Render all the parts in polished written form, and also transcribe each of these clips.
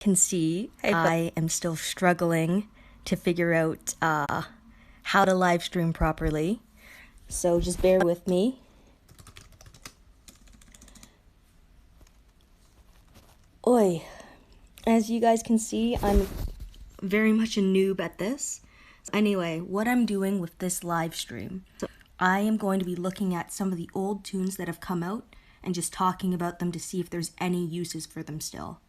can see, I am still struggling to figure out how to live stream properly. So just bear with me. Oi, as you guys can see, I'm very much a noob at this. Anyway, what I'm doing with this live stream, I am going to be looking at some of the old tunes that have come out and just talking about them to see if there's any uses for them still.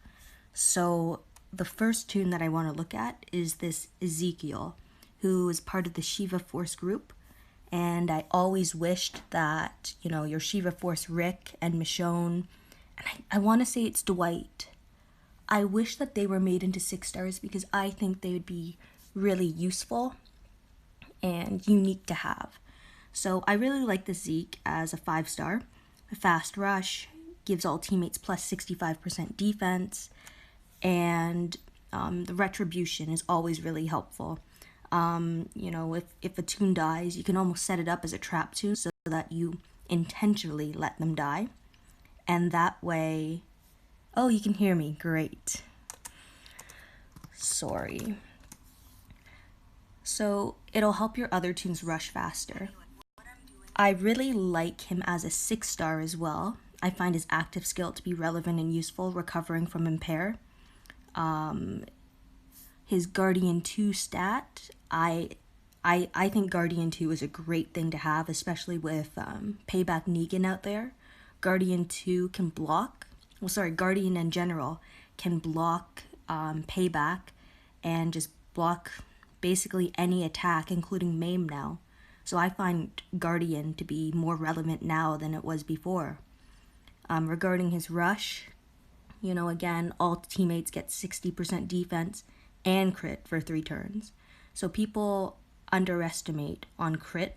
So the first tune that I want to look at is this Ezekiel, who is part of the Shiva Force group. And I always wished that, your Shiva Force Rick and Michonne, and I want to say it's Dwight. I wish that they were made into 6 stars because I think they would be really useful and unique to have. So I really like the Zeke as a 5-star. A fast rush, gives all teammates plus 65% defense, and the retribution is always really helpful. If a toon dies, you can almost set it up as a trap toon so that you intentionally let them die. And that way... Oh, you can hear me. Great. Sorry. So it'll help your other toons rush faster. I really like him as a 6-star as well. I find his active skill to be relevant and useful, recovering from impair. His Guardian 2 stat, I think Guardian 2 is a great thing to have, especially with Payback Negan out there. Guardian 2 can block, Guardian in general can block Payback and just block basically any attack, including Maim now. So I find Guardian to be more relevant now than it was before. Regarding his rush, again, all teammates get 60% defense and crit for 3 turns. So people underestimate on crit,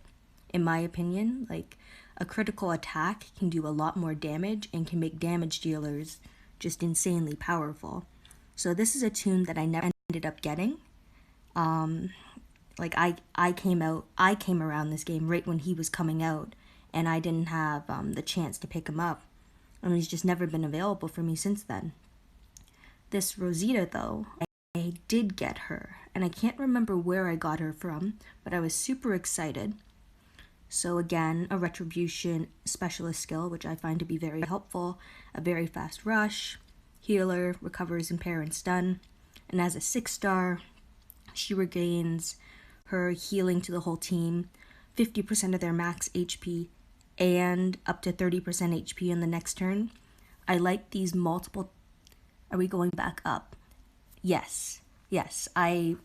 in my opinion. Like, a critical attack can do a lot more damage and can make damage dealers just insanely powerful. So this is a toon that I never ended up getting. I came around this game right when he was coming out, and I didn't have the chance to pick him up. And he's just never been available for me since then. This Rosita, though, I did get her, and I can't remember where I got her from, but I was super excited. So again, a retribution specialist skill, which I find to be very helpful, a very fast rush, healer, recovers impair and stun, and as a 6-star, she regains her healing to the whole team, 50% of their max HP, and up to 30% HP in the next turn. I like these multiple... Are we going back up? Yes. I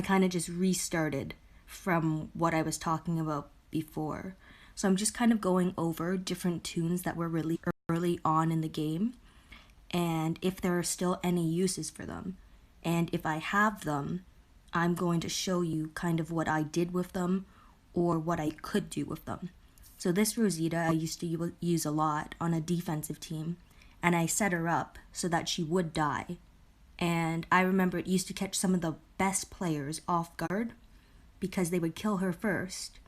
kind of just restarted from what I was talking about before. So I'm just kind of going over different tunes that were really early on in the game, and if there are still any uses for them. And if I have them, I'm going to show you kind of what I did with them or what I could do with them. So this Rosita I used to use a lot on a defensive team, and I set her up so that she would die. And I remember it used to catch some of the best players off guard because they would kill her first,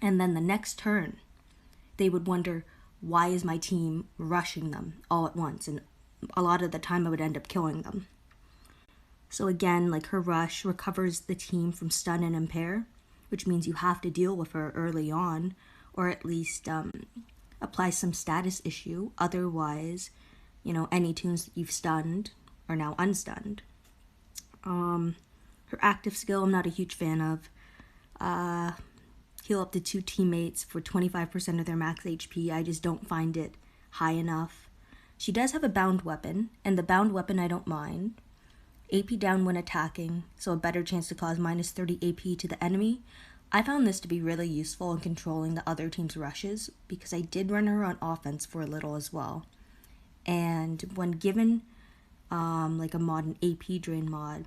and then the next turn they would wonder, why is my team rushing them all at once? And a lot of the time I would end up killing them. So again, like, her rush recovers the team from stun and impair, which means you have to deal with her early on, or at least apply some status issue. Otherwise, any toons that you've stunned are now unstunned. Her active skill, I'm not a huge fan of. Heal up to 2 teammates for 25% of their max HP. I just don't find it high enough. She does have a bound weapon, and the bound weapon I don't mind. AP down when attacking, so a better chance to cause minus 30 AP to the enemy. I found this to be really useful in controlling the other team's rushes, because I did run her on offense for a little as well. And when given like a mod, an AP drain mod,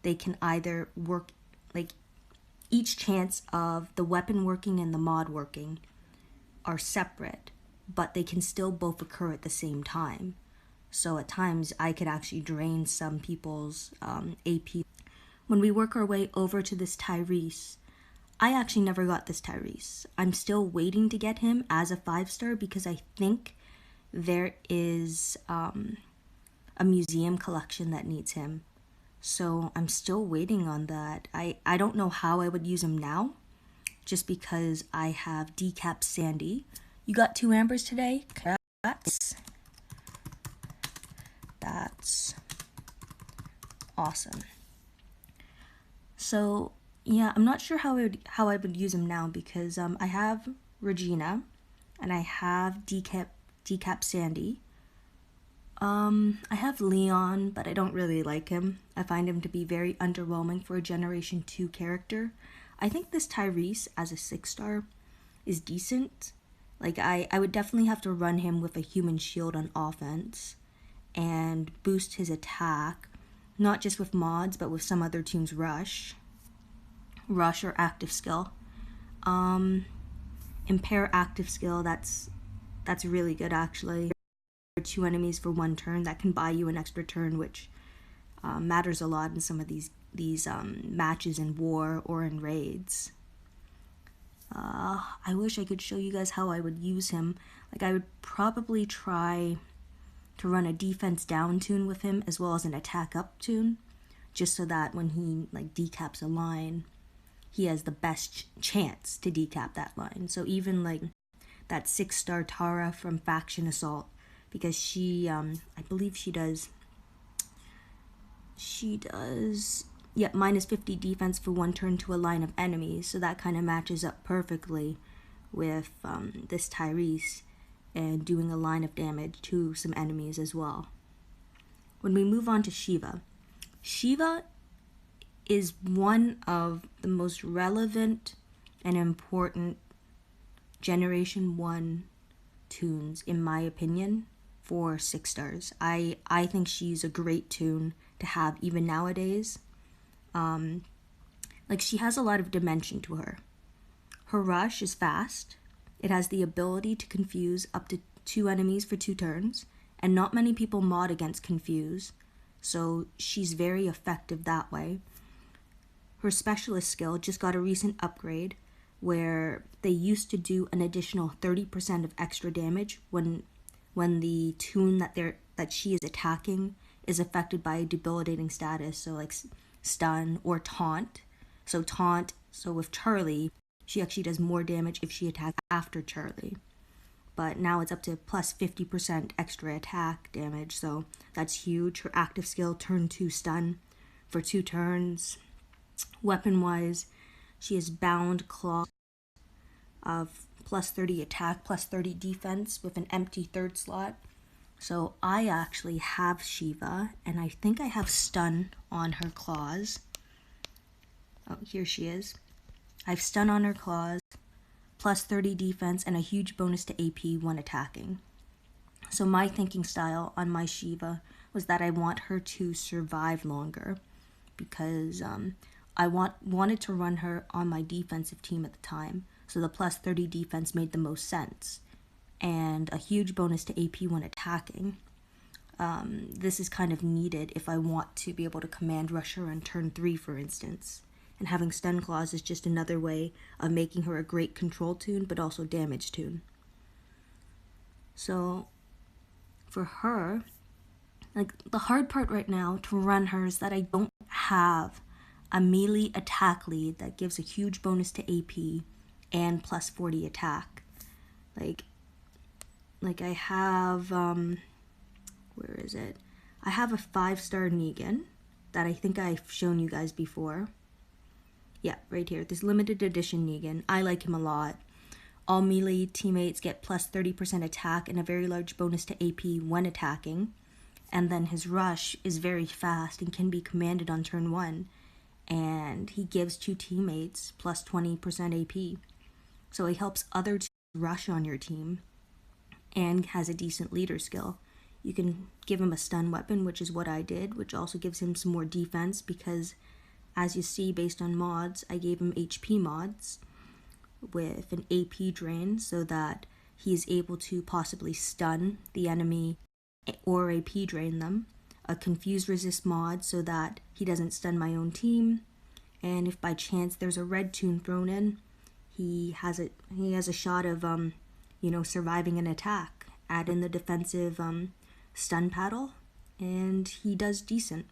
they can either work, like, each chance of the weapon working and the mod working are separate, but they can still both occur at the same time. So at times I could actually drain some people's AP. When we work our way over to this Tyrese, I actually never got this Tyrese. I'm still waiting to get him as a 5-star because I think there is a museum collection that needs him. So I'm still waiting on that. I don't know how I would use him now, just because I have Decap Sandy. You got 2 Ambers today? That's awesome. So yeah, I'm not sure how I would use him now, because I have Regina and I have Decap Sandy. I have Leon, but I don't really like him. I find him to be very underwhelming for a Generation 2 character. I think this Tyrese as a 6-star is decent. Like, I would definitely have to run him with a human shield on offense and boost his attack, not just with mods, but with some other toons rush or active skill. Impair active skill, that's really good actually. 2 enemies for 1 turn, that can buy you an extra turn, which matters a lot in some of these matches in war or in raids. I wish I could show you guys how I would use him. Like, I would probably try to run a defense down toon with him as well as an attack up toon, just so that when he like decaps a line, he has the best chance to decap that line. So even like that 6-star Tara from Faction Assault, because she, I believe she does, yeah, minus 50 defense for 1 turn to a line of enemies, so that kind of matches up perfectly with this Tyrese, and doing a line of damage to some enemies as well. When we move on to Shiva, Shiva is one of the most relevant and important Generation 1 toons, in my opinion, for 6 stars. I think she's a great toon to have even nowadays. Like, she has a lot of dimension to her. Her rush is fast. It has the ability to confuse up to 2 enemies for 2 turns, and not many people mod against confuse, so she's very effective that way. Her specialist skill just got a recent upgrade where they used to do an additional 30% of extra damage when the toon that she is attacking is affected by a debilitating status, so like stun or taunt. So with Charlie, she actually does more damage if she attacks after Charlie. But now it's up to plus 50% extra attack damage, so that's huge. Her active skill, turn 2 stun for 2 turns. Weapon-wise, she has Bound Claw of plus 30 attack, plus 30 defense with an empty 3rd slot. So I actually have Shiva, and I think I have stun on her claws. Oh, here she is. I have stun on her claws, plus 30 defense, and a huge bonus to AP when attacking. So my thinking style on my Shiva was that I want her to survive longer, because I wanted to run her on my defensive team at the time, so the plus 30 defense made the most sense, and a huge bonus to AP when attacking. This is kind of needed if I want to be able to command rush her on turn 3, for instance. And having stun claws is just another way of making her a great control toon, but also damage toon. So for her, like, the hard part right now to run her is that I don't have a melee attack lead that gives a huge bonus to AP and plus 40 attack. Like I have, where is it? I have a 5-star Negan that I think I've shown you guys before. Yeah, right here, this limited edition Negan. I like him a lot. All melee teammates get plus 30% attack and a very large bonus to AP when attacking. And then his rush is very fast and can be commanded on turn 1. And he gives 2 teammates plus 20% AP. So he helps other teams rush on your team and has a decent leader skill. You can give him a stun weapon, which is what I did, which also gives him some more defense because, as you see, based on mods, I gave him HP mods with an AP drain so that he is able to possibly stun the enemy or AP drain them. A confuse resist mod so that he doesn't stun my own team. And if by chance there's a red toon thrown in, he has a shot of surviving an attack. Add in the defensive stun paddle, and he does decent.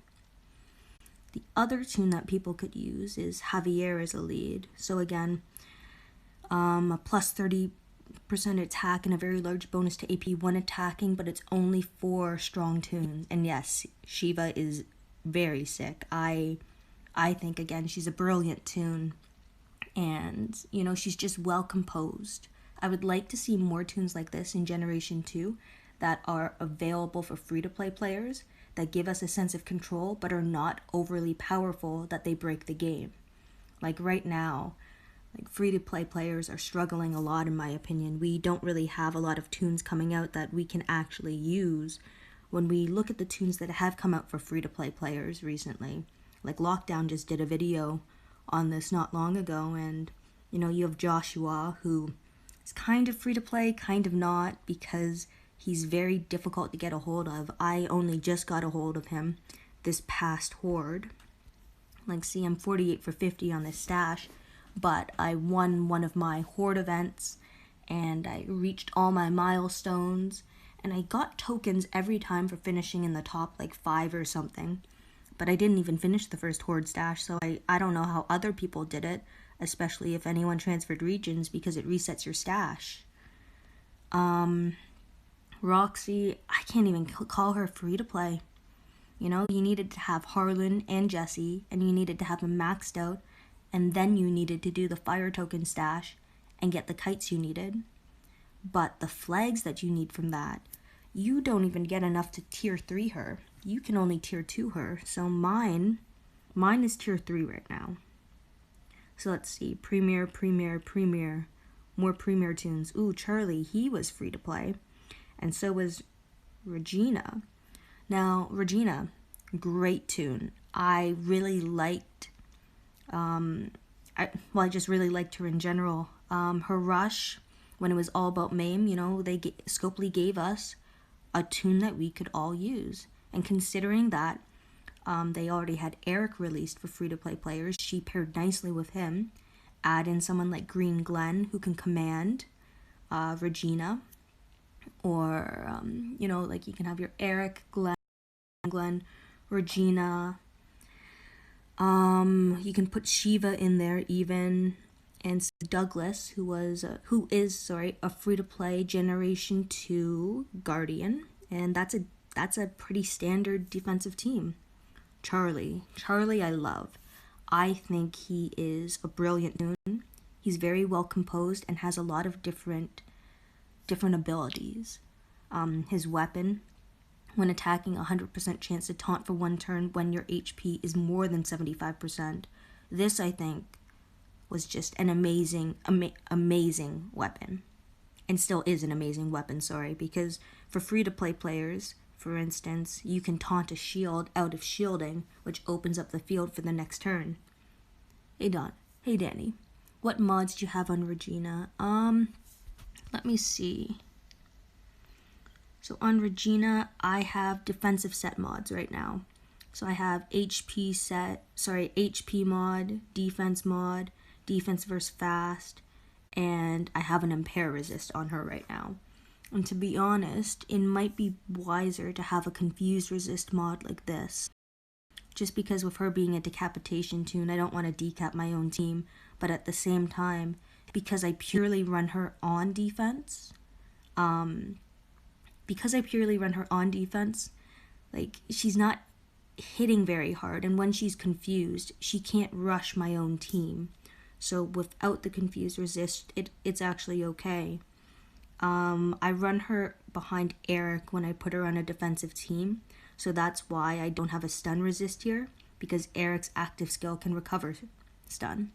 The other toon that people could use is Javier as a lead. So again, a plus 30% attack and a very large bonus to AP when attacking, but it's only for strong toons. And yes, Shiva is very sick. I think, again, she's a brilliant toon, and she's just well composed. I would like to see more toons like this in Generation 2 that are available for free-to-play players, that give us a sense of control but are not overly powerful that they break the game. Like right now, like free-to-play players are struggling a lot, in my opinion. We don't really have a lot of toons coming out that we can actually use. When we look at the toons that have come out for free-to-play players recently, like Lockdown just did a video on this not long ago, and you have Joshua, who is kind of free-to-play, kind of not, because he's very difficult to get a hold of. I only just got a hold of him this past Horde. Like, see, I'm 48 for 50 on this stash, but I won one of my Horde events, and I reached all my milestones, and I got tokens every time for finishing in the top, like 5 or something. But I didn't even finish the first Horde stash, so I don't know how other people did it, especially if anyone transferred regions, because it resets your stash. Roxy, I can't even call her free to play. You needed to have Harlan and Jesse, and you needed to have them maxed out, and then you needed to do the fire token stash and get the kites you needed. But the flags that you need from that, you don't even get enough to tier 3 her. You can only tier 2 her. So mine is tier 3 right now. So let's see, Premier, more Premier toons. Ooh, Charlie, he was free to play. And so was Regina. Now, Regina, great toon. I really liked, I just really liked her in general. Her rush, when it was all about MAME, Scopely gave us a toon that we could all use. And considering that they already had Eric released for free-to-play players, she paired nicely with him. Add in someone like Green Glenn, who can command Regina. Or, like you can have your Eric, Glenn, Regina. You can put Shiva in there even. And Douglas, who is a free-to-play Generation 2 Guardian. And that's a pretty standard defensive team. Charlie I love. I think he is a brilliant toon. He's very well composed and has a lot of different abilities. His weapon, when attacking, 100% chance to taunt for 1 turn when your HP is more than 75%. This, I think, was just an amazing weapon. And still is an amazing weapon, because for free-to-play players, for instance, you can taunt a shield out of shielding, which opens up the field for the next turn. Hey Danny, what mods do you have on Regina? Let me see. So on Regina, I have defensive set mods right now. So I have HP mod, defense versus fast, and I have an impair resist on her right now. And to be honest, it might be wiser to have a confused resist mod like this. Just because with her being a decapitation toon, I don't want to decap my own team, but at the same time, because I purely run her on defense, like, she's not hitting very hard, and when she's confused, she can't rush my own team. So without the confused resist, it's actually okay. I run her behind Eric when I put her on a defensive team, so that's why I don't have a stun resist here, because Eric's active skill can recover stun.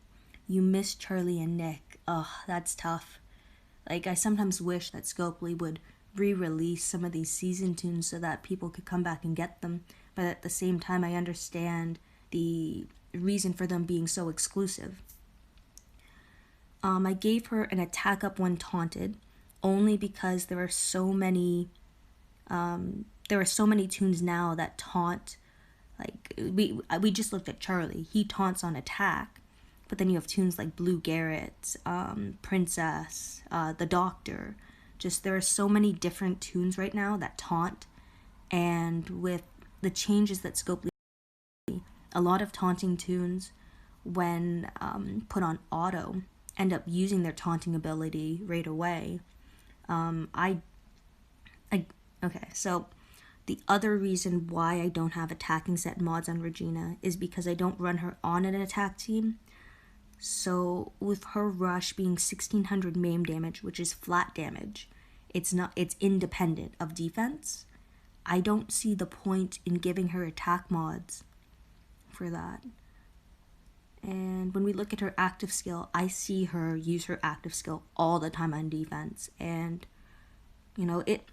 You miss Charlie and Nick. Ugh, that's tough. Like, I sometimes wish that Scopely would re-release some of these season toons so that people could come back and get them, but at the same time, I understand the reason for them being so exclusive. I gave her an attack up when taunted, only because there are so many toons now that taunt. Like, we just looked at Charlie. He taunts on attack, but then you have toons like Blue Garrett, Princess, the Doctor. Just, there are so many different toons right now that taunt, and with the changes that Scope leads. A lot of taunting toons, when put on auto, end up using their taunting ability right away. Okay, so the other reason why I don't have attacking set mods on Regina is because I don't run her on an attack team. So with her rush being 1600 maim damage, which is flat damage, it's independent of defense. I don't see the point in giving her attack mods for that. And when we look at her active skill, I see her use her active skill all the time on defense, and you know, it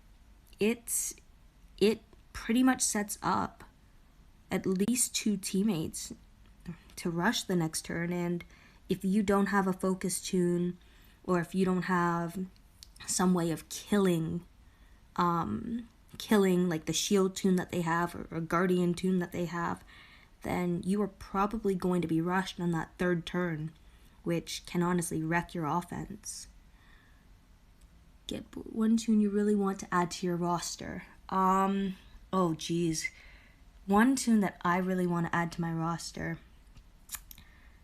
pretty much sets up at least 2 teammates to rush the next turn. And if you don't have a focus toon, or if you don't have some way of killing like the shield toon that they have, or a guardian toon that they have, then you are probably going to be rushed on that 3rd turn, which can honestly wreck your offense. Get one toon you really want to add to your roster. Oh geez. One toon that I really want to add to my roster.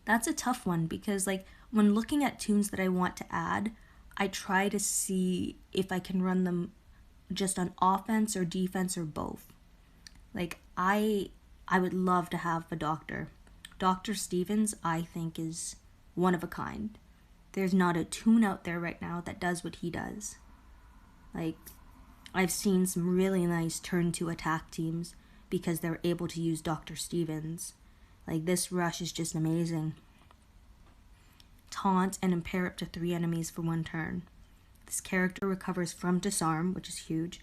That's a tough one, because like when looking at toons that I want to add, I try to see if I can run them just on offense or defense or both. Like I would love to have a doctor. Dr. Stevens, I think, is one of a kind. There's not a toon out there right now that does what he does. Like, I've seen some really nice turn 2 attack teams because they're able to use Dr. Stevens. Like, this rush is just amazing. Taunt and impair up to 3 enemies for 1 turn. This character recovers from disarm, which is huge,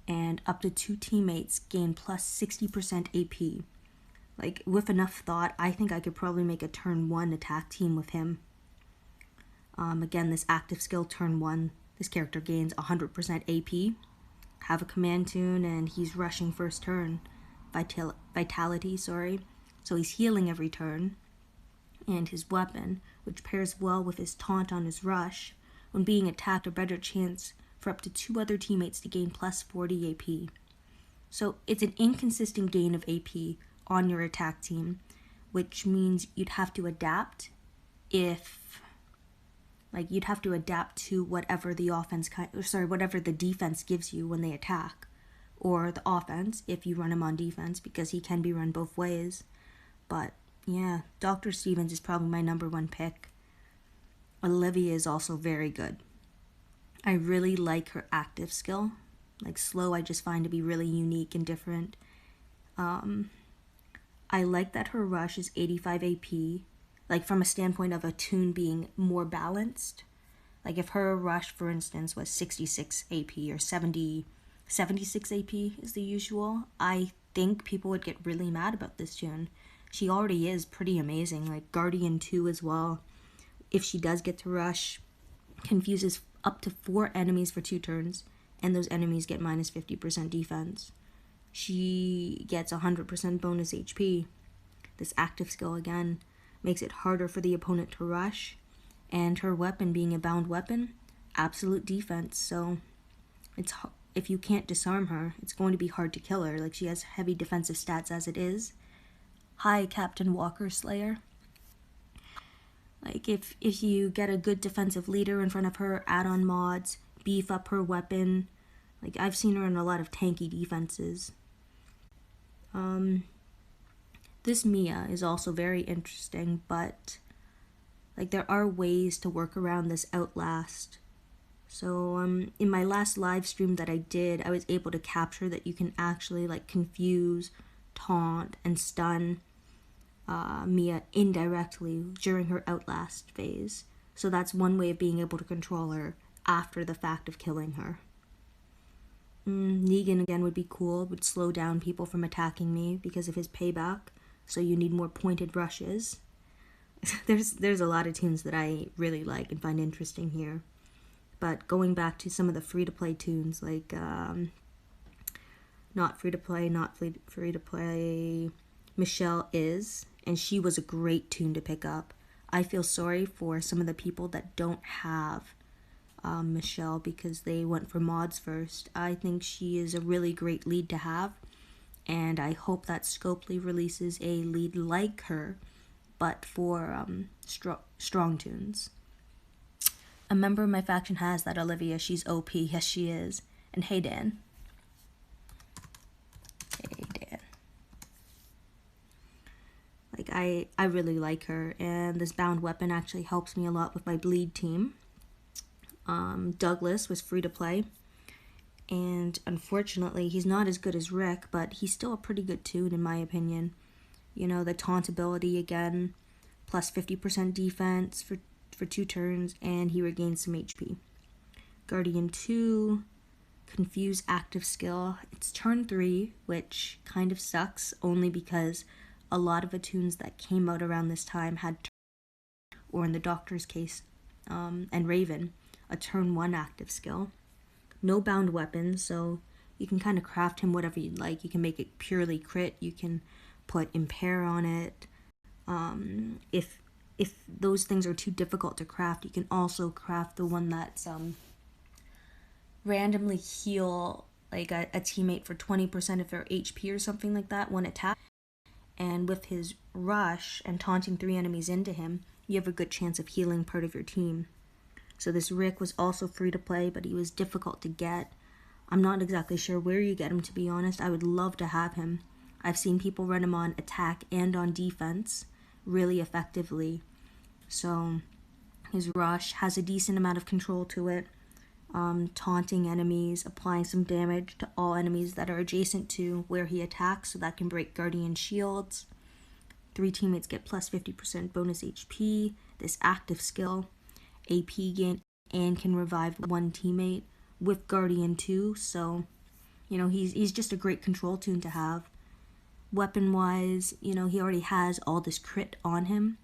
and up to 2 teammates gain plus 60% AP. Like, with enough thought, I think I could probably make a turn 1 attack team with him. Again, this active skill, turn 1, this character gains 100% AP. Have a command toon, and he's rushing first turn. Vitality, sorry. So he's healing every turn. And his weapon, which pairs well with his taunt on his rush, when being attacked, a better chance for up to 2 other teammates to gain plus 40 AP. So it's an inconsistent gain of AP on your attack team, which means you'd have to adapt to whatever whatever the defense gives you when they attack, or the offense if you run him on defense, because he can be run both ways. But yeah, Dr. Stevens is probably my number 1 pick. Olivia is also very good. I really like her active skill. Like slow, I just find to be really unique and different. I like that her rush is 85 AP, like from a standpoint of a toon being more balanced. Like if her rush, for instance, was 66 AP or 76 AP is the usual, I think people would get really mad about this toon. She already is pretty amazing. Like Guardian 2 as well, if she does get to rush, confuses up to 4 enemies for 2 turns, and those enemies get minus 50% defense. She gets 100% bonus HP. This active skill, again, makes it harder for the opponent to rush, and her weapon being a bound weapon, absolute defense. So if you can't disarm her, it's going to be hard to kill her. Like, she has heavy defensive stats as it is. Hi, Captain Walker Slayer. Like, if you get a good defensive leader in front of her, add on mods, beef up her weapon. Like, I've seen her in a lot of tanky defenses. This Mia is also very interesting, but like there are ways to work around this Outlast. So in my last live stream that I did, I was able to capture that you can actually like confuse, taunt, and stun Mia indirectly during her Outlast phase. So that's one way of being able to control her after the fact of killing her. Negan again would be cool, would slow down people from attacking me because of his payback, so you need more pointed rushes. There's a lot of toons that I really like and find interesting here. But going back to some of the free-to-play toons, like not free-to-play, Michelle is, and she was a great toon to pick up. I feel sorry for some of the people that don't have Michelle because they went for mods first. I think she is a really great lead to have, and I hope that Scopely releases a lead like her, but for strong toons. A member of my faction has that Olivia. She's OP. Yes, she is. And hey, Dan. Hey, Dan. Like, I really like her, and this bound weapon actually helps me a lot with my bleed team. Douglas was free to play, and unfortunately, he's not as good as Rick, but he's still a pretty good toon in my opinion. You know, the taunt ability again, plus 50% defense for 2 turns, and he regains some HP. Guardian 2, Confuse active skill. It's turn 3, which kind of sucks, only because a lot of the toons that came out around this time had, or in the Doctor's case, and Raven, a turn 1 active skill. No bound weapons, so you can kind of craft him whatever you'd like. You can make it purely crit, you can put impair on it. If those things are too difficult to craft, you can also craft the one that's randomly heal like a teammate for 20% of their HP or something like that, one attack. And with his rush and taunting 3 enemies into him, you have a good chance of healing part of your team. So this Rick was also free to play, but he was difficult to get. I'm not exactly sure where you get him, to be honest. I would love to have him. I've seen people run him on attack and on defense really effectively. So his rush has a decent amount of control to it. Taunting enemies, applying some damage to all enemies that are adjacent to where he attacks, so that can break Guardian shields. 3 teammates get plus 50% bonus HP. This active skill, AP gain, and can revive 1 teammate with Guardian 2, so, you know, he's just a great control toon to have. Weapon-wise, you know, he already has all this crit on him,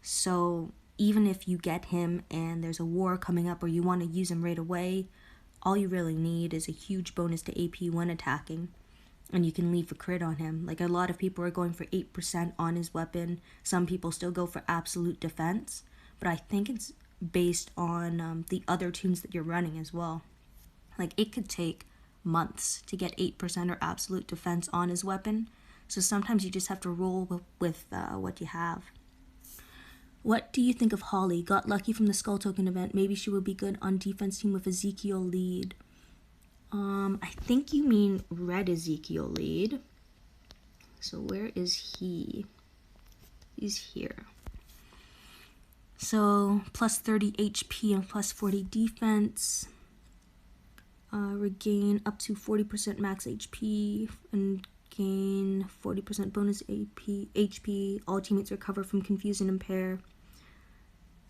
so even if you get him and there's a war coming up or you want to use him right away, all you really need is a huge bonus to AP when attacking, and you can leave a crit on him. Like, a lot of people are going for 8% on his weapon. Some people still go for absolute defense, but I think it's based on the other toons that you're running as well. Like, it could take months to get 8% or absolute defense on his weapon, so sometimes you just have to roll with what you have. What do you think of Holly? Got lucky from the Skull Token event. Maybe she would be good on defense team with Ezekiel lead. I think you mean red Ezekiel lead. So where is he? He's here. So plus 30 HP and plus 40 defense. Regain up to 40% max HP and gain 40% bonus HP. All teammates recover from confuse and impair.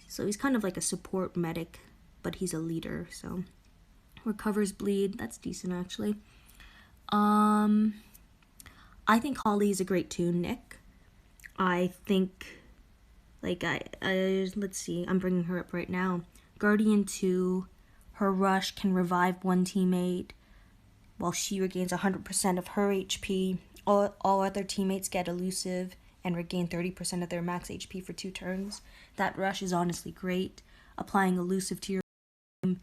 So he's kind of like a support medic, but he's a leader, so recovers bleed. That's decent, actually. I think Holly is a great toon, Nick. I think, like, let's see, I'm bringing her up right now. Guardian 2, her rush can revive 1 teammate while she regains 100% of her HP. All other teammates get elusive and regain 30% of their max HP for 2 turns. That rush is honestly great. Applying elusive to your team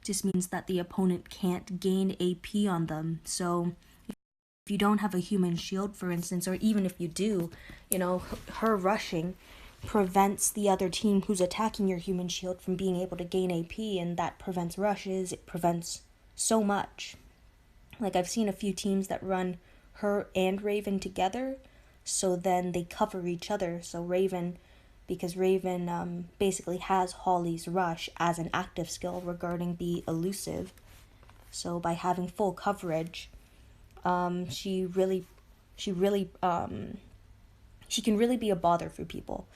just means that the opponent can't gain AP on them. So if you don't have a human shield, for instance, or even if you do, you know, her rushing prevents the other team who's attacking your human shield from being able to gain AP, and that prevents rushes. It prevents so much. Like, I've seen a few teams that run her and Raven together, so then they cover each other. So Raven, because Raven basically has Holly's rush as an active skill regarding the elusive. So by having full coverage, she can really be a bother for people.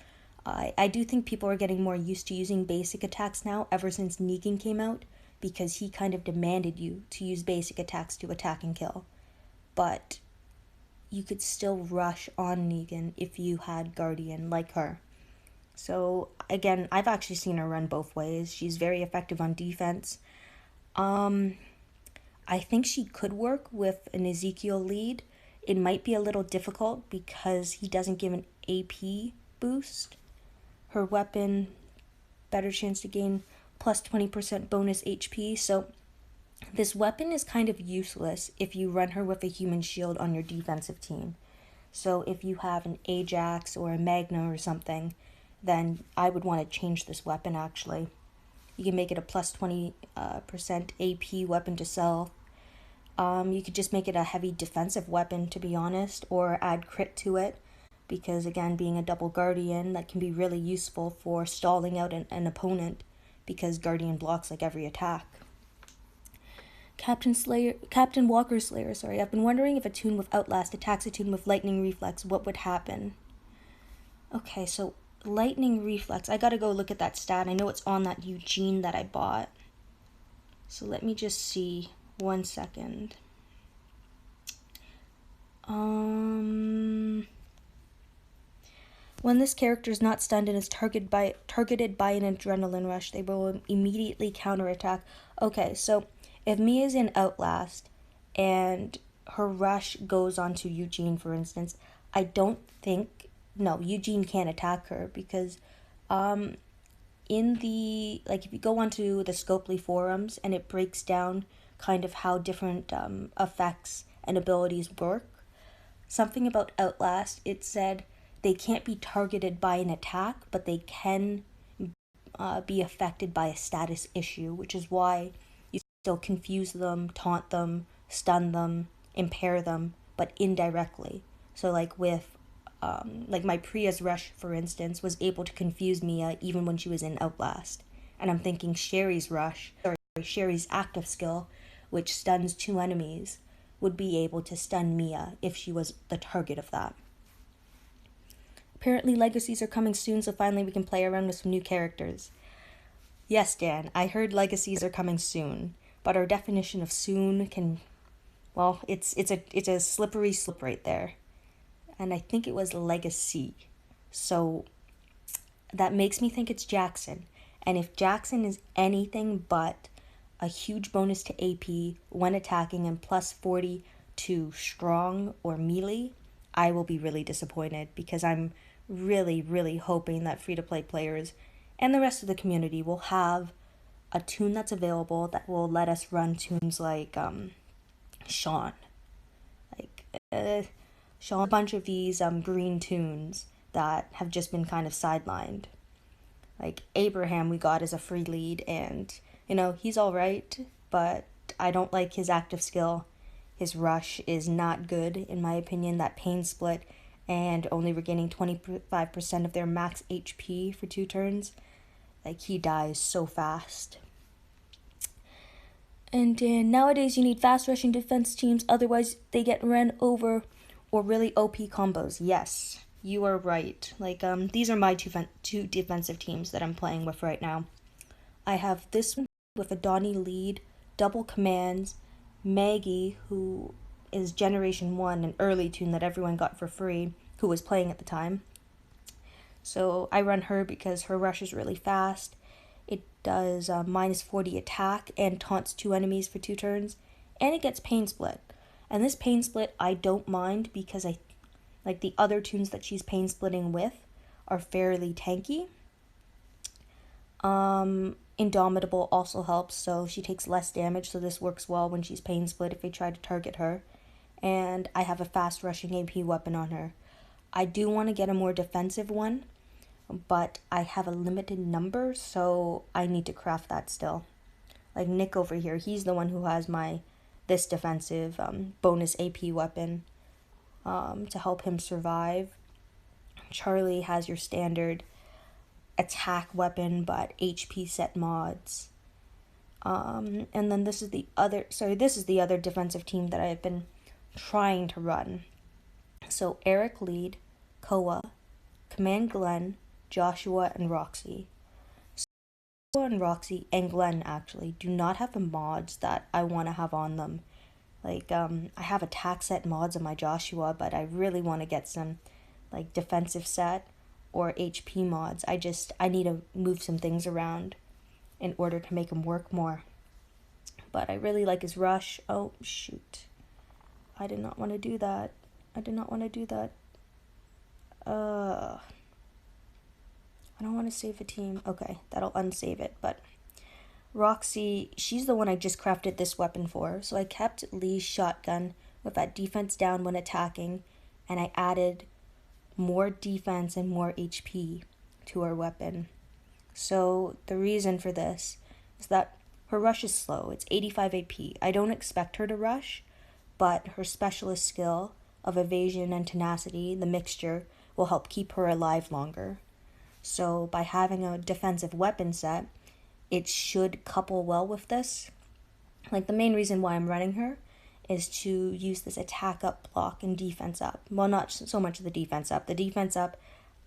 I do think people are getting more used to using basic attacks now, ever since Negan came out, because he kind of demanded you to use basic attacks to attack and kill. But you could still rush on Negan if you had Guardian like her. So again, I've actually seen her run both ways. She's very effective on defense. I think she could work with an Ezekiel lead. It might be a little difficult because he doesn't give an AP boost. Her weapon, better chance to gain plus 20% bonus HP. So This weapon is kind of useless if you run her with a human shield on your defensive team. So if you have an Ajax or a Magna or something, then I would want to change this weapon actually. You can make it a plus 20% AP weapon to sell. You could just make it a heavy defensive weapon, to be honest, or add crit to it. Because again, being a double guardian, that can be really useful for stalling out an opponent, because guardian blocks like every attack. Captain Walker Slayer, sorry. I've been wondering if a toon with Outlast attacks a toon with Lightning Reflex, what would happen? Okay, so Lightning Reflex. I gotta go look at that stat. I know it's on that Eugene that I bought. So let me just see. 1 second. When this character is not stunned and is targeted by an adrenaline rush, they will immediately counterattack. Okay, so if Mia's in Outlast and her rush goes onto Eugene, for instance, I don't think... No, Eugene can't attack her because in the... Like, if you go onto the Scopely forums and it breaks down kind of how different effects and abilities work, something about Outlast, it said they can't be targeted by an attack, but they can be affected by a status issue, which is why you still confuse them, taunt them, stun them, impair them, but indirectly. So like with, like my Priya's rush, for instance, was able to confuse Mia even when she was in Outlast. And I'm thinking Sherry's active skill, which stuns 2 enemies, would be able to stun Mia if she was the target of that. Apparently Legacies are coming soon, so finally we can play around with some new characters. Yes, Dan, I heard Legacies are coming soon, but our definition of soon can... Well, it's a slippery slope right there. And I think it was Legacy. So that makes me think it's Jackson. And if Jackson is anything but a huge bonus to AP when attacking and plus 40 to strong or melee, I will be really disappointed, because I'm really hoping that free-to-play players and the rest of the community will have a toon that's available that will let us run toons like Sean. Sean, a bunch of these green toons that have just been kind of sidelined. Like Abraham we got as a free lead, and you know, he's alright, but I don't like his active skill. His rush is not good, in my opinion. That pain split and only regaining 25% of their max HP for 2 turns. Like, he dies so fast. And nowadays you need fast rushing defense teams, otherwise they get run over, or really OP combos. Yes, you are right. Like, these are my two defensive teams that I'm playing with right now. I have this one with a Donnie lead, double commands, Maggie, who is Generation 1, an early toon that everyone got for free, who was playing at the time. So I run her because her rush is really fast. It does minus 40 attack and taunts 2 enemies for 2 turns, and it gets pain split. And this pain split I don't mind, because I like the other toons that she's pain splitting with are fairly tanky. Indomitable also helps, so she takes less damage, so this works well when she's pain split if they try to target her. And I have a fast rushing AP weapon on her. I do want to get a more defensive one, but I have a limited number, so I need to craft that still. Like Nick over here, he's the one who has this defensive bonus AP weapon to help him survive. Charlie has your standard attack weapon, but HP set mods. And then this is the other defensive team that I've been trying to run. So Eric lead, Koa, Command Glenn, Joshua, and Roxy. So Joshua and Roxy and Glenn actually do not have the mods that I want to have on them. Like, I have attack set mods on my Joshua, but I really want to get some like defensive set or HP mods. I need to move some things around in order to make him work more. But I really like his rush. Oh, shoot. I did not want to do that. I don't want to save a team. Okay, that'll unsave it, but Roxy, she's the one I just crafted this weapon for. So I kept Lee's shotgun with that defense down when attacking, and I added more defense and more HP to her weapon. So the reason for this is that her rush is slow. It's 85 AP. I don't expect her to rush, but her specialist skill of evasion and tenacity, the mixture, will help keep her alive longer. So by having a defensive weapon set, it should couple well with this. Like, the main reason why I'm running her is to use this attack up block and defense up. Well, not so much the defense up. The defense up,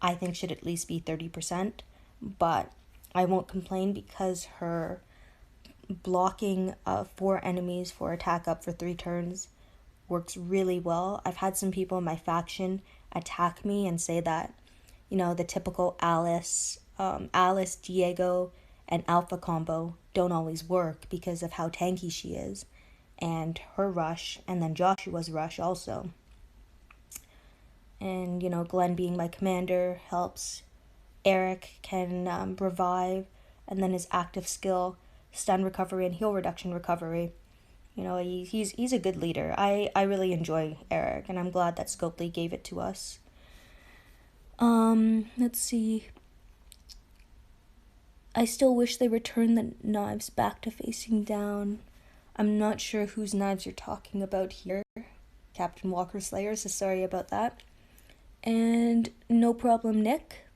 I think, should at least be 30%, but I won't complain because her blocking 4 enemies for attack up for 3 turns works really well. I've had some people in my faction attack me and say that, the typical Alice, Diego, and Alpha combo don't always work because of how tanky she is, and her rush, and then Joshua's rush also. And, Glenn being my commander helps. Eric can revive, and then his active skill, stun recovery and heal reduction recovery. He's a good leader. I really enjoy Eric, and I'm glad that Scopely gave it to us. Let's see. I still wish they returned the knives back to facing down. I'm not sure whose knives you're talking about here. Captain Walker Slayer, so sorry about that. And no problem, Nick.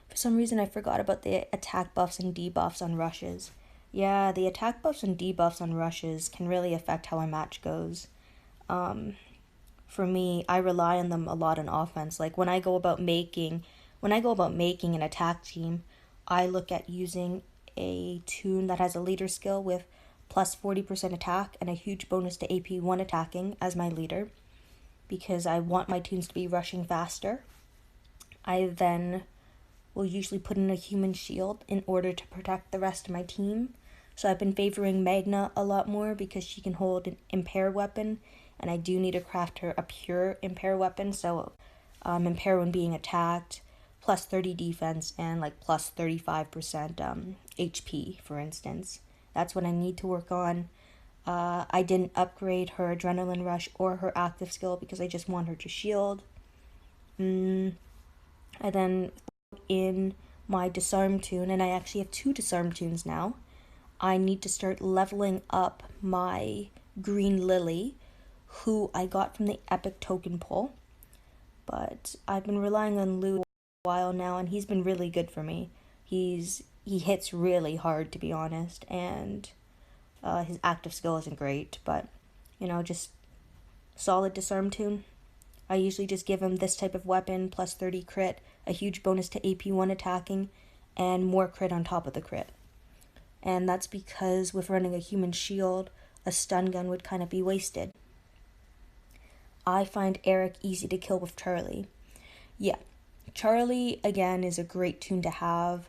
For some reason I forgot about the attack buffs and debuffs on rushes. Yeah, the attack buffs and debuffs on rushes can really affect how a match goes. For me, I rely on them a lot on offense. Like, when I go about making an attack team, I look at using a toon that has a leader skill with plus 40% attack and a huge bonus to AP 1 attacking as my leader, because I want my toons to be rushing faster. I then will usually put in a human shield in order to protect the rest of my team. So I've been favoring Magna a lot more because she can hold an impair weapon, and I do need to craft her a pure impair weapon. So impair when being attacked, plus 30 defense, and like plus 35% HP, for instance. That's what I need to work on. I didn't upgrade her adrenaline rush or her active skill because I just want her to shield. I then put in my disarm toon, and I actually have 2 disarm toons now. I need to start leveling up my green lily, who I got from the epic token pull. But I've been relying on Lou a while now, and he's been really good for me. He hits really hard, to be honest, and his active skill isn't great, but just solid disarm toon. I usually just give him this type of weapon, plus 30 crit, a huge bonus to AP 1 attacking, and more crit on top of the crit. And that's because with running a human shield, a stun gun would kind of be wasted. I find Eric easy to kill with Charlie. Yeah, Charlie, again, is a great toon to have.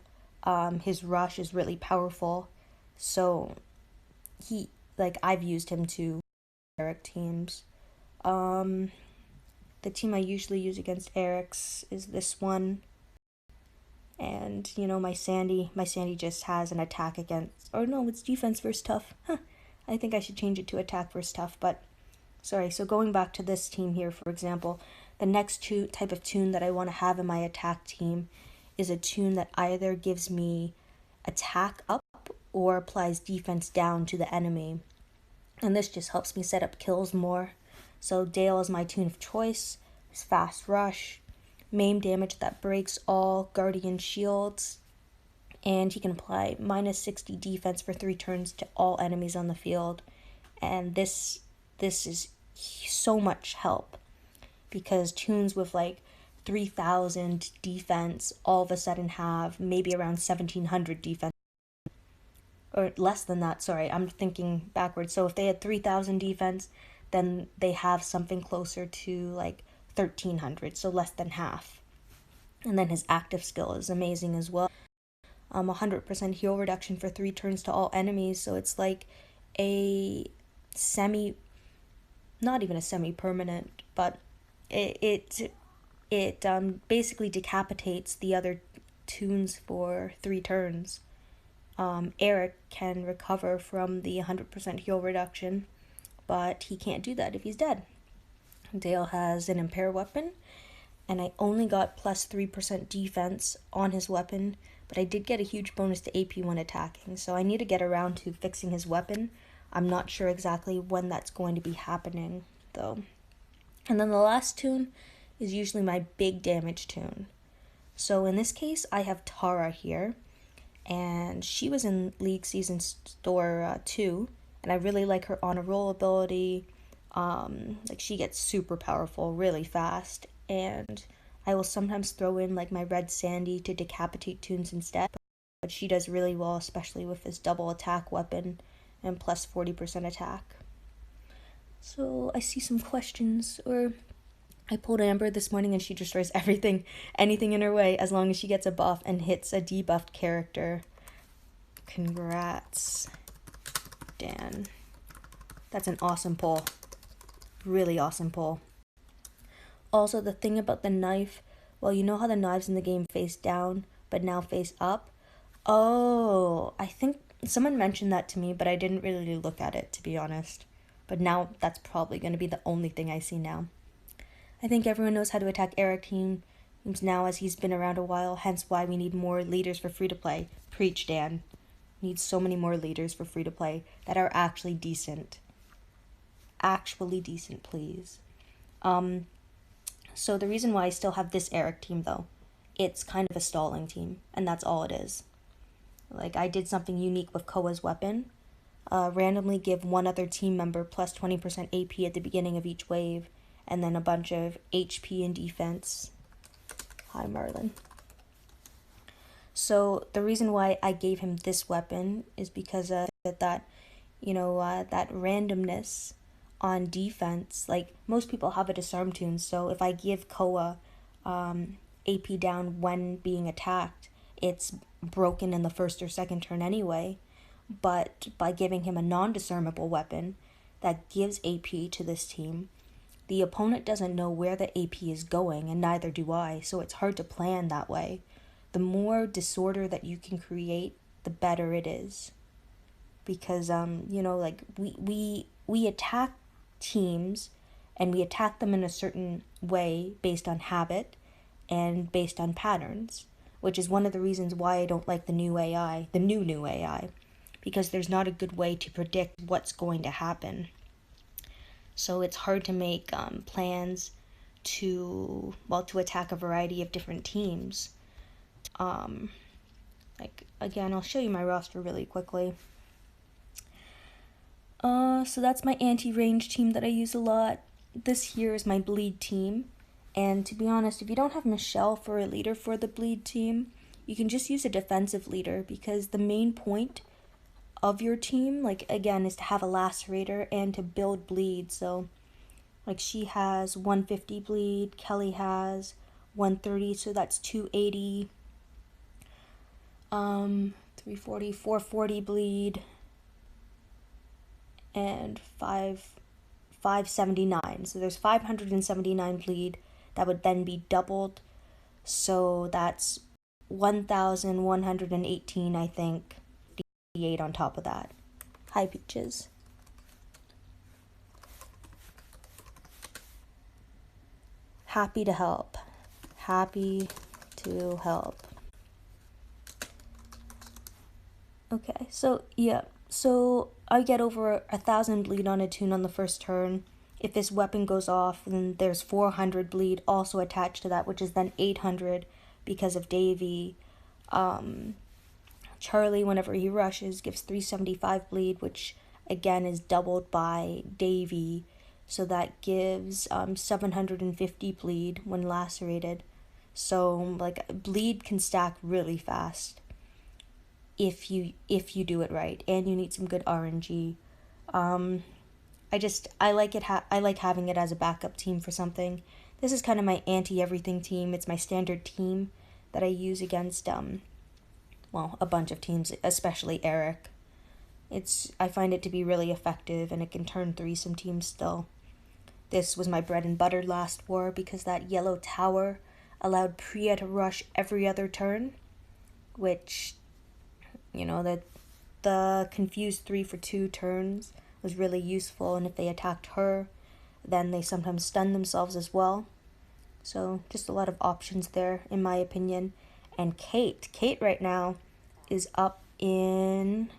His rush is really powerful, so I've used him to Eric teams. The team I usually use against Eric's is this one. And, my Sandy just has an attack against, or no, it's defense versus tough. I think I should change it to attack versus tough, but, sorry. So going back to this team here, for example, the next type of toon that I want to have in my attack team is a toon that either gives me attack up or applies defense down to the enemy. And this just helps me set up kills more. So Dale is my toon of choice. His fast rush, maim damage that breaks all guardian shields, and he can apply minus 60 defense for 3 turns to all enemies on the field. And this is so much help, because toons with like 3,000 defense all of a sudden have maybe around 1,700 defense, or less than that, sorry, I'm thinking backwards. So if they had 3,000 defense, then they have something closer to like 1,300, so less than half. And then his active skill is amazing as well. 100% heal reduction for 3 turns to all enemies, so it's like a not even a semi-permanent, but it basically decapitates the other toons for 3 turns. Eric can recover from the 100% heal reduction, but he can't do that if he's dead. Dale has an impair weapon, and I only got plus 3% defense on his weapon, but I did get a huge bonus to AP when attacking, so I need to get around to fixing his weapon. I'm not sure exactly when that's going to be happening, though. And then the last toon is usually my big damage toon. So in this case, I have Tara here, and she was in League Season Store 2, and I really like her honor roll ability. Like, she gets super powerful really fast, and I will sometimes throw in like my red Sandy to decapitate toons instead, but she does really well, especially with this double attack weapon and plus 40% attack. So I see some questions, or I pulled Amber this morning and she destroys anything in her way as long as she gets a buff and hits a debuffed character. Congrats, Dan. That's an awesome pull. Really awesome pull. Also, the thing about the knife, well, you know how the knives in the game face down, but now face up? Oh, I think someone mentioned that to me, but I didn't really look at it, to be honest. But now that's probably going to be the only thing I see now. I think everyone knows how to attack Eric teams now, as he's been around a while, hence why we need more leaders for free-to-play. Preach, Dan. Need so many more leaders for free-to-play that are actually decent. Actually decent, please. So the reason why I still have this Eric team, though, it's kind of a stalling team, and that's all it is. Like, I did something unique with Koa's weapon. Randomly give one other team member plus 20% AP at the beginning of each wave, and then a bunch of HP and defense. Hi, Marlon. So the reason why I gave him this weapon is because that randomness on defense. Like, most people have a disarm toon, so if I give Koa AP down when being attacked, it's broken in the first or second turn anyway. But by giving him a non-disarmable weapon that gives AP to this team, the opponent doesn't know where the AP is going, and neither do I, so it's hard to plan that way. The more disorder that you can create, the better it is. Because, we attack teams, and we attack them in a certain way based on habit and based on patterns, which is one of the reasons why I don't like the new AI, the new AI, because there's not a good way to predict what's going to happen. So it's hard to make plans to attack a variety of different teams. Again, I'll show you my roster really quickly. So that's my anti-range team that I use a lot. This here is my bleed team. And to be honest, if you don't have Michelle for a leader for the bleed team, you can just use a defensive leader, because the main point of your team, again, is to have a lacerator and to build bleed. So, she has 150 bleed, Kelly has 130, so that's 280, 340, 440 bleed, and 579. So there's 579 bleed that would then be doubled. So that's 1,118, I think. 8 on top of that. Hi, Peaches. Happy to help. Happy to help. Okay, so yeah. So I get over 1,000 bleed on a toon on the first turn. If this weapon goes off, then there's 400 bleed also attached to that, which is then 800 because of Davy. Charlie, whenever he rushes, gives 375 bleed, which again is doubled by Davy. So that gives 750 bleed when lacerated. So bleed can stack really fast if you do it right, and you need some good RNG. I like having it as a backup team for something. This is kind of my anti-everything team. It's my standard team that I use against a bunch of teams, especially Eric. I find it to be really effective, and it can turn threesome teams still. This was my bread and butter last war, because that yellow tower allowed Priya to rush every other turn, which you know, that the confused 3 for 2 turns was really useful, and if they attacked her, then they sometimes stun themselves as well. So just a lot of options there, in my opinion. And Kate right now is up in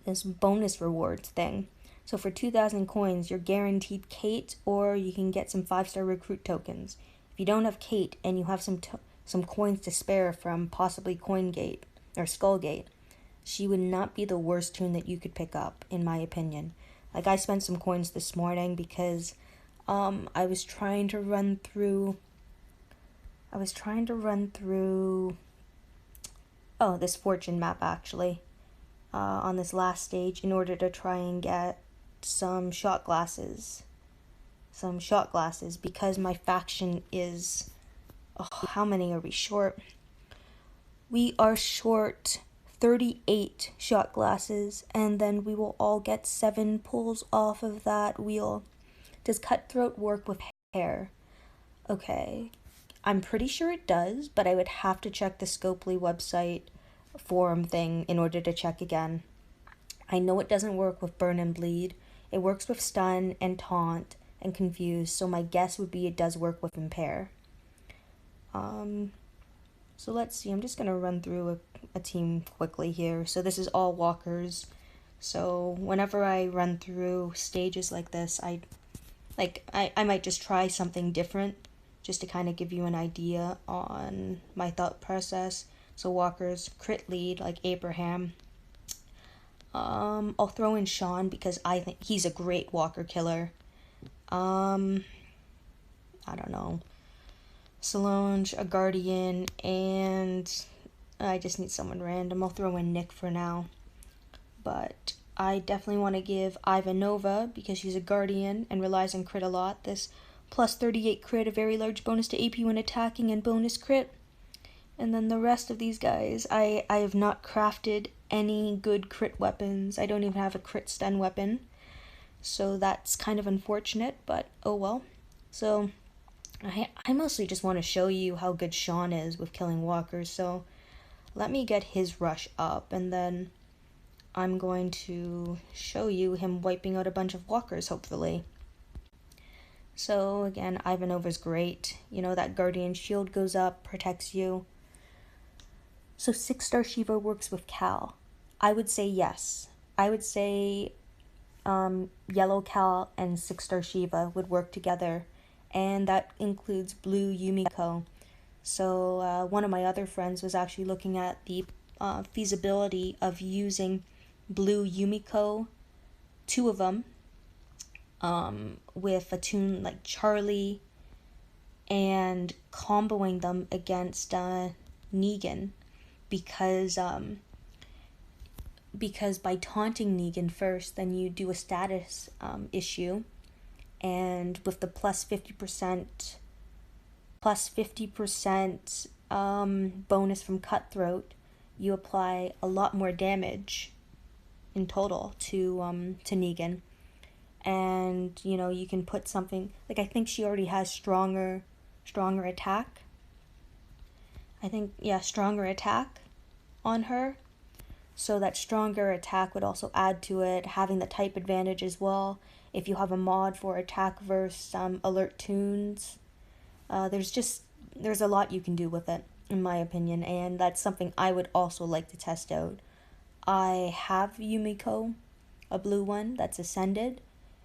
this bonus rewards thing. So for 2,000 coins, you're guaranteed Kate, or you can get some 5-star recruit tokens. If you don't have Kate and you have some coins to spare from possibly CoinGate or Skullgate, she would not be the worst toon that you could pick up, in my opinion. Like, I spent some coins this morning because I was trying to run through this fortune map, actually, on this last stage, in order to try and get some shot glasses because my faction is, how many are we short? We are short 38 shot glasses, and then we will all get 7 pulls off of that wheel. Does Cutthroat work with hair? Okay, I'm pretty sure it does, but I would have to check the Scopely website forum thing in order to check again. I know it doesn't work with Burn and Bleed. It works with Stun and Taunt and Confuse, so my guess would be it does work with Impair. So let's see, I'm just going to run through a team quickly here. So this is all walkers. So whenever I run through stages like this, I might just try something different just to kind of give you an idea on my thought process. So walkers, crit lead like Abraham. I'll throw in Sean because I think he's a great walker killer. I don't know. Solange, a guardian, and I just need someone random. I'll throw in Nick for now. But I definitely want to give Ivanova because she's a guardian and relies on crit a lot. This plus 38 crit, a very large bonus to AP when attacking, and bonus crit. And then the rest of these guys, I have not crafted any good crit weapons. I don't even have a crit stun weapon. So that's kind of unfortunate, but oh well. So I mostly just want to show you how good Sean is with killing walkers. So let me get his rush up, and then I'm going to show you him wiping out a bunch of walkers, hopefully. So again, Ivanova's great. You know, that Guardian Shield goes up, protects you. So 6-star Shiva works with Cal. I would say yes. I would say Yellow Cal and 6-star Shiva would work together. And that includes Blue Yumiko. So one of my other friends was actually looking at the feasibility of using Blue Yumiko, 2 of them, with a toon like Charlie, and comboing them against Negan, because by taunting Negan first, then you do a status issue, and with the plus 50% bonus from Cutthroat, you apply a lot more damage in total to Negan. And you know, you can put something like, I think she already has stronger attack. Stronger attack on her. So that stronger attack would also add to it, having the type advantage as well. If you have a mod for attack versus alert toons, there's a lot you can do with it, in my opinion, and that's something I would also like to test out. I have Yumiko, a blue one that's ascended,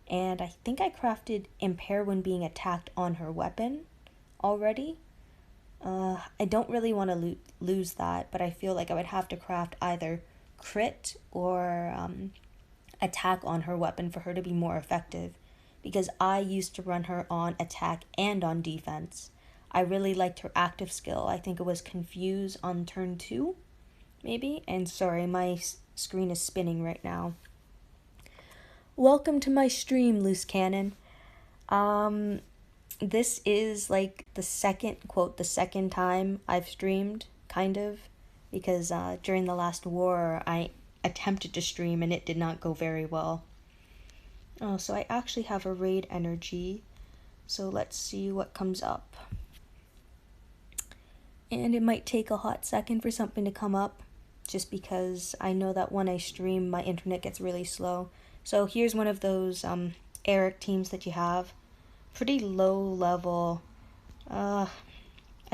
and I think I crafted Impair when being attacked on her weapon already. I don't really want to lose that, but I feel like I would have to craft either crit or attack on her weapon for her to be more effective, because I used to run her on attack and on defense. I really liked her active skill. I think it was Confuse on turn 2, maybe? And sorry, my screen is spinning right now. Welcome to my stream, Loose Cannon. This is like the second time I've streamed, kind of, because during the last war I attempted to stream and it did not go very well. Oh, so I actually have a raid energy, so let's see what comes up. And it might take a hot second for something to come up. just because I know that when I stream, my internet gets really slow. So here's one of those Eric teams that you have. Pretty low level. I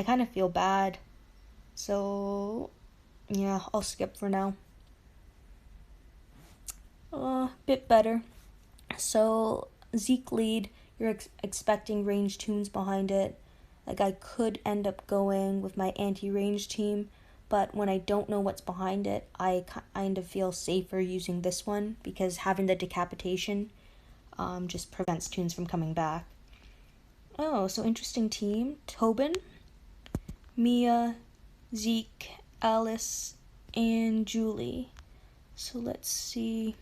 kind of feel bad. So, yeah, I'll skip for now. Bit better. So, Zeke lead, you're expecting range toons behind it. Like, I could end up going with my anti-range team, but when I don't know what's behind it, I kind of feel safer using this one, because having the decapitation just prevents toons from coming back. Oh, so interesting team. Tobin, Mia, Zeke, Alice, and Julie. So let's see.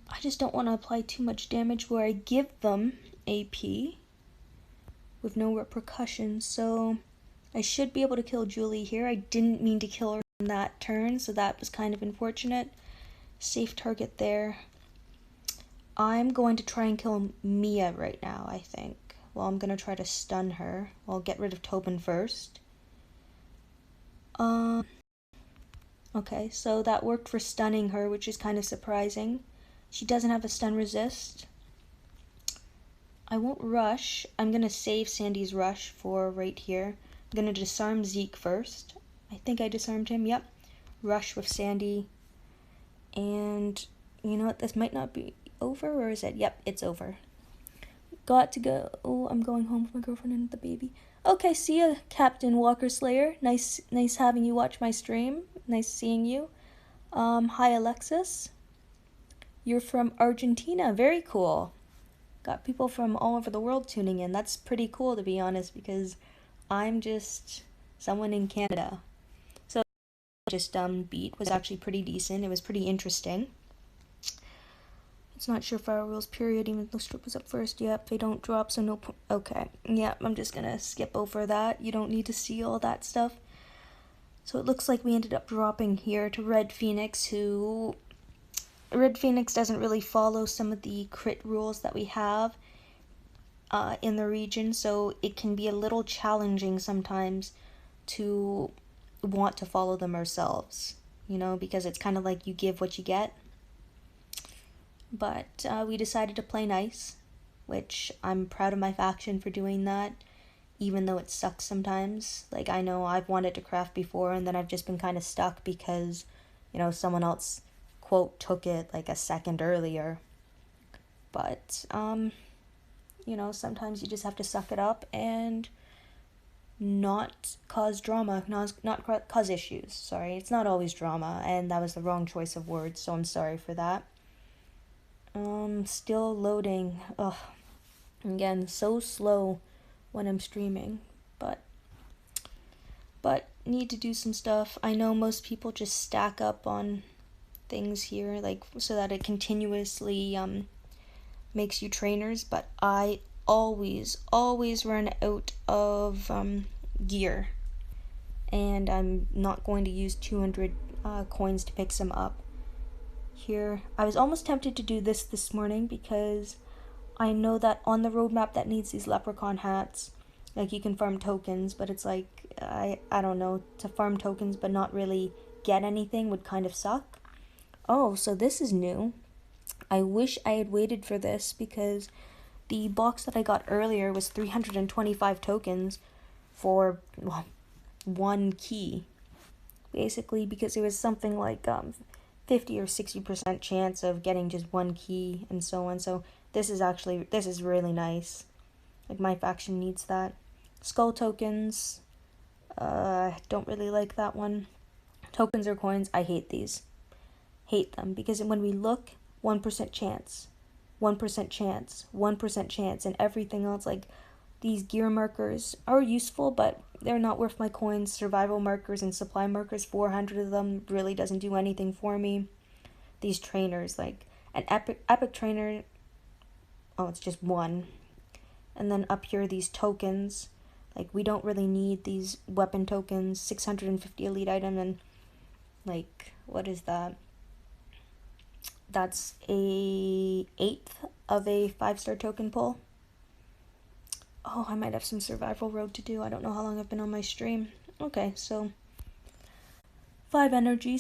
I just don't want to apply too much damage where I give them AP with no repercussions. So I should be able to kill Julie here. I didn't mean to kill her on that turn, so that was kind of unfortunate. Safe target there. I'm going to try and kill Mia right now, I think. Well, I'm going to try to stun her. I'll get rid of Tobin first. Okay, so that worked for stunning her, which is kind of surprising. She doesn't have a stun resist. I won't rush. I'm going to save Sandy's rush for right here. I'm going to disarm Zeke first. I think I disarmed him, yep. Rush with Sandy. And you know what, this might not be over, or is it? Yep, it's over. Got to go. Oh, I'm going home with my girlfriend and the baby. Okay, see ya, Captain Walker Slayer. Nice having you watch my stream. Nice seeing you. Hi, Alexis. You're from Argentina. Very cool. Got people from all over the world tuning in. That's pretty cool, to be honest, because I'm just someone in Canada. So just beat was actually pretty decent. It was pretty interesting. It's not sure fire rules, period, even though strip was up first. Yep, they don't drop, so no point. Okay, yep, I'm just gonna skip over that. You don't need to see all that stuff. So it looks like we ended up dropping here to Red Phoenix, who... Red Phoenix doesn't really follow some of the crit rules that we have in the region, so it can be a little challenging sometimes to want to follow them ourselves, you know, because it's kind of like you give what you get. But we decided to play nice, which I'm proud of my faction for doing that, even though it sucks sometimes. Like, I know I've wanted to craft before, and then I've just been kind of stuck because, you know, someone else, quote, took it like a second earlier. But, you know, sometimes you just have to suck it up and not cause drama, not cause issues. Sorry, it's not always drama, and that was the wrong choice of words, so I'm sorry for that. Still loading. Ugh. Again, so slow when I'm streaming, but need to do some stuff. I know most people just stack up on things here, like, so that it continuously makes you trainers, but I always run out of gear, and I'm not going to use 200 coins to pick some up. Here, I was almost tempted to do this morning because I know that on the roadmap that needs these leprechaun hats, like, you can farm tokens, but it's like, I don't know, to farm tokens but not really get anything would kind of suck. Oh, so this is new. I wish I had waited for this, because the box that I got earlier was 325 tokens for, well, one key. Basically, because it was something like 50 or 60% chance of getting just one key and so on. So this is really nice. Like, my faction needs that. Skull tokens. Don't really like that one. Tokens or coins, I hate these. Hate them, because when we look, 1% chance, 1% chance, 1% chance, and everything else. Like, these gear markers are useful, but they're not worth my coins. Survival markers and supply markers, 400 of them, really doesn't do anything for me. These trainers, like an epic trainer, oh, it's just one. And then up here, these tokens, like, we don't really need these weapon tokens. 650 elite item, and like, what is that? That's a 1/8 of a 5-star token pull. Oh, I might have some survival road to do. I don't know how long I've been on my stream. Okay, so 5 energy,